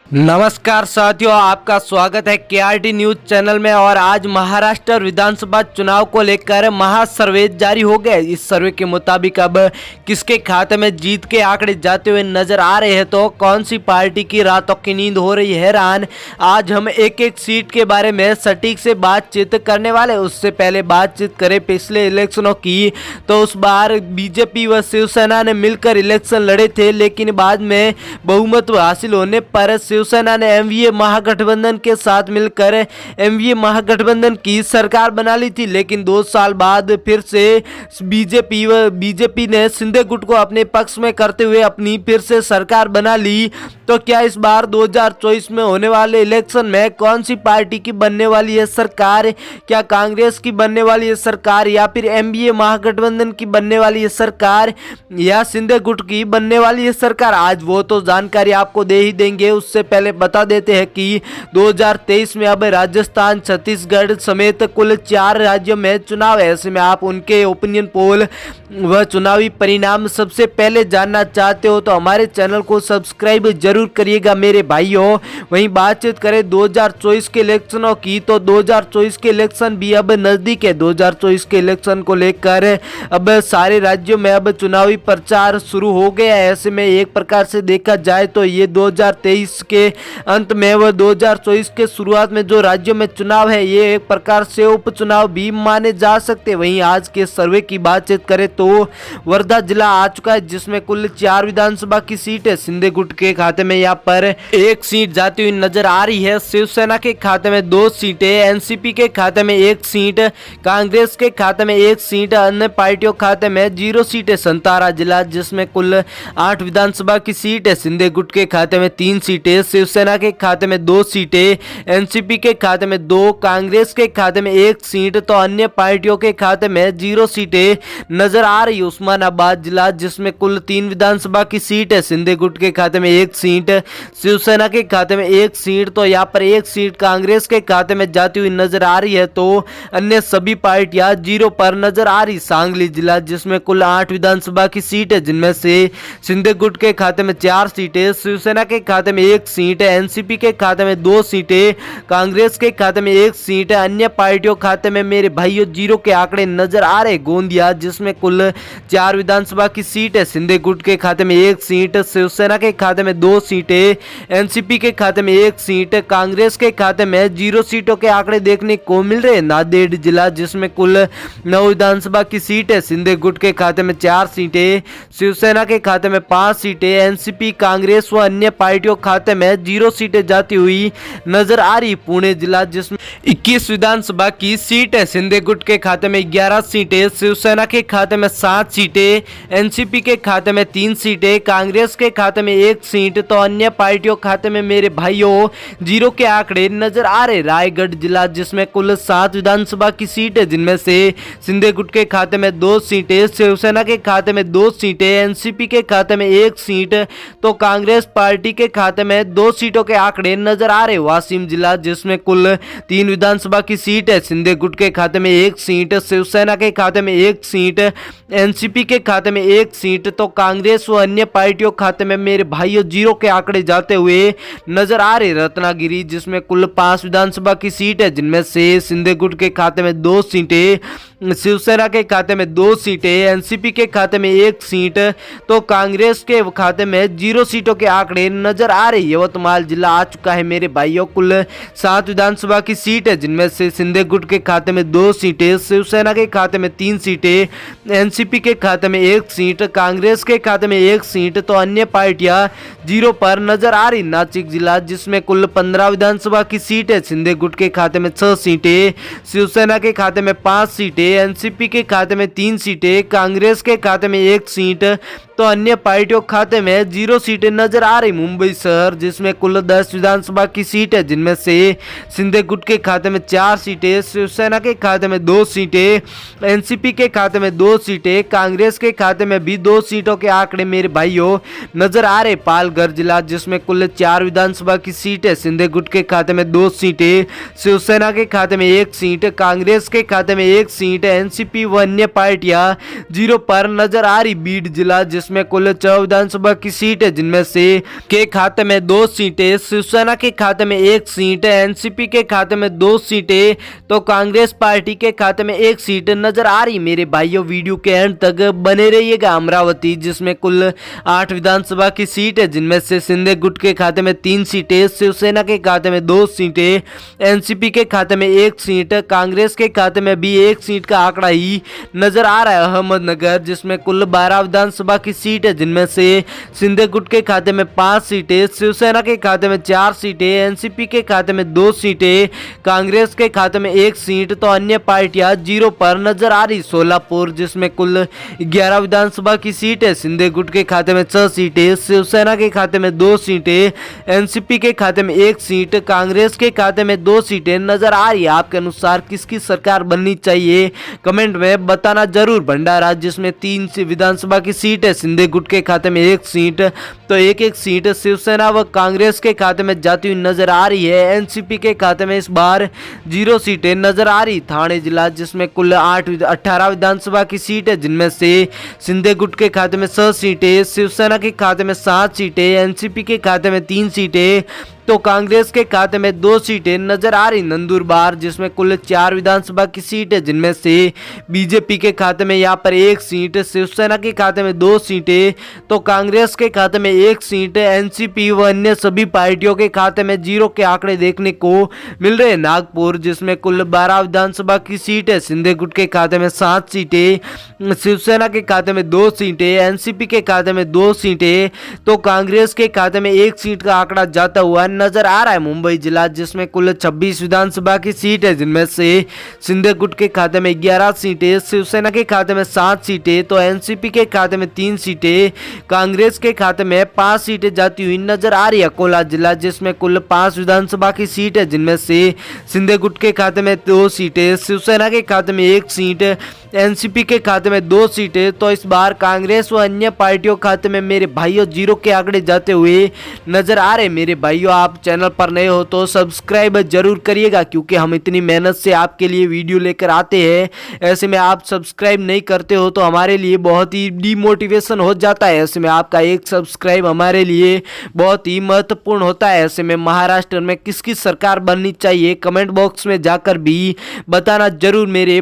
नमस्कार साथियों, आपका स्वागत है केआरटी न्यूज चैनल में। और आज महाराष्ट्र विधानसभा चुनाव को लेकर महासर्वे जारी हो गए। इस सर्वे के मुताबिक अब किसके खाते में जीत के आंकड़े जाते हुए नजर आ रहे हैं, तो कौन सी पार्टी की रातों की नींद हो रही है हैरान। आज हम एक एक सीट के बारे में सटीक से बातचीत करने वाले। उससे पहले बातचीत करें पिछले इलेक्शनों की, तो उस बार बीजेपी व शिवसेना ने मिलकर इलेक्शन लड़े थे, लेकिन बाद में बहुमत हासिल होने पर शिवसेना ने एनडीए महागठबंधन के साथ मिलकर एनडीए महागठबंधन की सरकार बना ली थी। लेकिन 2 साल बाद फिर से बीजेपी ने शिंदे गुट को अपने पक्ष में करते हुए अपनी फिर से सरकार बना ली। तो क्या इस बार 2024 में होने वाले इलेक्शन में कौन सी पार्टी की बनने वाली है सरकार? क्या कांग्रेस की बनने वाली है सरकार, या फिर एनडीए महागठबंधन की बनने वाली है सरकार, या शिंदे गुट की बनने वाली है सरकार? आज वो तो जानकारी आपको दे ही देंगे। उससे पहले बता देते हैं कि 2023 में अब राजस्थान, छत्तीसगढ़ समेत कुल 4 राज्यों में चुनाव है। ऐसे में आप उनके ओपिनियन पोल व चुनावी परिणाम सबसे पहले जानना चाहते हो तो हमारे चैनल को सब्सक्राइब जरूर करिएगा मेरे भाइयों। वहीं बातचीत करें 2024 के इलेक्शनों की, तो 2024 के इलेक्शन भी अब नजदीक है। 2024 के इलेक्शन को लेकर अब सारे राज्यों में अब चुनावी प्रचार शुरू हो गया है। ऐसे में एक प्रकार से देखा जाए तो ये 2023 के अंत में व 2024 के शुरुआत में जो राज्यों में चुनाव है, ये एक प्रकार से उपचुनाव भी माने जा सकते। वहीं आज के सर्वे की बातचीत करें तो वर्धा जिला आ चुका है, जिसमें कुल 4 विधानसभा की सीट है। शिंदे गुट के खाते में यहाँ पर 1 सीट जाती हुई नजर आ रही है। शिवसेना के खाते में 2 सीटें, एनसीपी के खाते में 1 सीट, कांग्रेस के खाते में 1 सीट, अन्य पार्टियों खाते में 0 सीटें। संतारा जिला जिसमें कुल 8 विधानसभा की सीट है। शिंदे गुट के खाते में 3 सीटें, शिवसेना के खाते में 2 सीटें, एनसीपी के खाते में 2, कांग्रेस के खाते में 1 सीट, तो अन्य पार्टियों के खाते में 0 सीटें नजर आ रही है। उस्मानाबाद जिला जिसमें कुल 3 विधानसभा की सीट है। शिंदे गुट के खाते में 1 सीट, शिवसेना के खाते में 1 सीट, तो यहाँ पर 1 सीट कांग्रेस के खाते में जाती हुई नजर आ रही है, तो अन्य सभी पार्टियां 0 पर नजर आ रही। सांगली जिला जिसमें कुल 8 विधानसभा की सीट है, जिनमें से शिंदे गुट के खाते में 4 सीटें, शिवसेना के खाते में 1 सीट, एनसीपी के खाते में 2 सीटें, कांग्रेस के खाते में 1 सीट, अन्य पार्टियों खाते में मेरे भाइयों 0 के आंकड़े नजर आ रहे। गोंदिया जिसमें कुल 4 विधानसभा की सीट है। शिंदे गुट के खाते में 1 सीट, शिवसेना के खाते में 2 सीटें, एनसीपी के खाते में 1 सीट, कांग्रेस के खाते में 0 सीटों के आंकड़े देखने को मिल रहे। नांदेड़ जिला जिसमें कुल 9 विधानसभा की सीट है। शिंदे गुट के खाते में 4 सीटें, शिवसेना के खाते में 5 सीटें, एनसीपी, कांग्रेस व अन्य पार्टियों खाते में 0 सीटें जाती हुई नजर आ रही। पुणे जिला जिसमें 21 विधानसभा की सीट है। शिंदे गुट के खाते में 11 सीटें, शिवसेना के खाते में 7 सीटें, एनसीपी के खाते में 3 सीटें, कांग्रेस के खाते में 1 सीट, तो अन्य पार्टियों खाते में मेरे भाइयों 0 के आंकड़े नजर आ रहे। रायगढ़ जिला जिसमें कुल 7 विधानसभा की सीट है, जिनमें से शिंदे गुट के खाते में 2 सीटें, शिवसेना के खाते में 2 सीटें, एनसीपी के खाते में 1 सीट, तो कांग्रेस पार्टी के खाते में 2 सीटों के आंकड़े नजर आ रहे। वाशिम जिला जिसमें कुल 3 विधानसभा की सीट है। शिंदे गुट के खाते में 1 सीट, शिवसेना के खाते में 1 सीट, एनसीपी के खाते में 1 सीट, तो कांग्रेस व अन्य पार्टियों खाते में मेरे भाइयों 0 के आंकड़े जाते हुए नजर आ रहे। रत्नागिरी जिसमें कुल 5 विधानसभा की सीट है, जिनमें से शिंदे गुट के खाते में 2 सीटें, शिवसेना के खाते में 2 सीटें, एनसीपी के खाते में 1 सीट, तो कांग्रेस के खाते में 0 सीटों के आंकड़े नजर आ रहे। यवतमाल जिला आ चुका है मेरे भाइयों, कुल 7 विधानसभा की सीट है, जिनमें से शिंदे गुट के खाते में 2 सीटें, शिवसेना के खाते में 3 सीटें, एनसीपी के खाते में 1 सीट, कांग्रेस के खाते में 1 सीट, तो अन्य पार्टियां 0 पर नजर आ रही। नासिक जिला जिसमें कुल 15 विधानसभा की सीट है। शिंदे गुट के खाते में 6 सीटें, शिवसेना के खाते में 5 सीटें, एनसीपी के खाते में 3 सीटें, कांग्रेस के खाते में 1 सीट, तो अन्य पार्टियों खाते में 0 सीटें नजर आ रही। मुंबई शहर जिसमें कुल 10 विधानसभा की सीट है, जिनमें से शिंदे गुट के खाते में 4 सीटें, शिवसेना के खाते में 2 सीटें, एनसीपी के खाते में 2 सीटें, कांग्रेस के खाते में भी 2 सीटों के आंकड़े मेरे भाइयों नजर आ रहे। पालघर जिला जिसमें कुल 4 विधानसभा की सीट है। शिंदे गुट के खाते में 2 सीटें, शिवसेना के खाते में 1 सीट, कांग्रेस के खाते में 1 सीट, एनसीपी व अन्य पार्टियां 0 पर नजर आ रही। बीड जिला जिस जिसमें कुल 6 विधानसभा की सीट है, जिनमें से के खाते में 2 सीटें, शिवसेना के खाते में 1 सीट, एनसीपी के खाते में 2 सीटें तो कांग्रेस पार्टी के खाते में 1 सीट नजर आ रही। मेरे भाइयों, वीडियो के एंड तक बने रहिएगा। अमरावती जिसमें कुल 8 विधानसभा की सीट है, जिनमें से शिंदे गुट के खाते में 3 सीटें, शिवसेना के खाते में 2 सीटें, एनसीपी के खाते में 1 सीट, कांग्रेस के खाते में भी 1 सीट का आंकड़ा ही नजर आ रहा है। अहमदनगर जिसमें कुल 12 विधानसभा की सीट है, जिनमें से शिंदे गुट के खाते में 5 सीटें, शिवसेना के खाते में 4 सीटें, एनसीपी के खाते में 2 सीटें, कांग्रेस के खाते में 1 सीट तो अन्य पार्टियां 0 पर नजर आ रही। सोलापुर जिसमें कुल 11 विधानसभा की सीट है, शिंदे गुट के खाते में 6 सीटें, शिवसेना के खाते में 2 सीटें, एनसीपी के खाते में 1 सीट, कांग्रेस के खाते में 2 सीटें नजर आ रही है। आपके अनुसार किसकी सरकार बननी चाहिए, कमेंट में बताना जरूर। भंडारा जिसमें 3 विधानसभा की सीट है, शिंदे गुट के खाते में 1 सीट तो 1-1 सीट शिवसेना व कांग्रेस के खाते में जाती हुई नजर आ रही है। एनसीपी के खाते में इस बार 0 सीटें नजर आ रही। थाने जिला जिसमें कुल 18 विधानसभा की सीट है, जिनमें से शिंदे गुट के खाते में 6 सीटें, शिवसेना के खाते में 7 सीटें, एनसीपी के खाते में 3 सीटें तो कांग्रेस के खाते में 2 सीटें नजर आ रही। नंदुरबार जिसमें कुल 4 विधानसभा की सीट है, जिनमें से बीजेपी के खाते में यहाँ पर 1 सीट, शिवसेना के खाते में 2 सीटें तो कांग्रेस के खाते में 1 सीट, एनसीपी व अन्य सभी पार्टियों के खाते में 0 के आंकड़े देखने को मिल रहे। नागपुर जिसमें कुल 12 विधानसभा की सीट है, शिंदे गुट के खाते में 7 सीटें, शिवसेना के खाते में 2 सीटें, एनसीपी के खाते में 2 सीटें तो कांग्रेस के खाते में 1 सीट का आंकड़ा जाता हुआ नजर आ रहा है। मुंबई जिला जिसमें कुल 26 विधानसभा की सीट है, जिनमें से शिंदे गुट के खाते में 11 सीटें, शिवसेना के खाते में 7 सीटें तो एनसीपी के खाते में 3 सीटें, कांग्रेस के खाते में 5 सीटें जाती हुई नजर आ रही है। अकोला जिला जिसमें कुल 5 विधानसभा की सीट है, जिनमें से शिंदे गुट के खाते में 2 सीटें, शिवसेना के खाते में 1 सीट, एनसीपी के खाते में 2 सीटें तो इस बार कांग्रेस व अन्य पार्टियों खाते में मेरे भाइयों 0 के आंकड़े जाते हुए नजर आ रहे। मेरे भाइयों, आप चैनल पर नए हो तो सब्सक्राइब जरूर करिएगा, क्योंकि हम इतनी मेहनत से आपके लिए वीडियो लेकर आते हैं। ऐसे में आप सब्सक्राइब नहीं करते हो तो हमारे लिए बहुत ही डिमोटिवेशन हो जाता है। ऐसे में आपका एक सब्सक्राइब हमारे लिए बहुत ही महत्वपूर्ण होता है। ऐसे में महाराष्ट्र में किसकी सरकार बननी चाहिए, कमेंट बॉक्स में जाकर भी बताना जरूर मेरे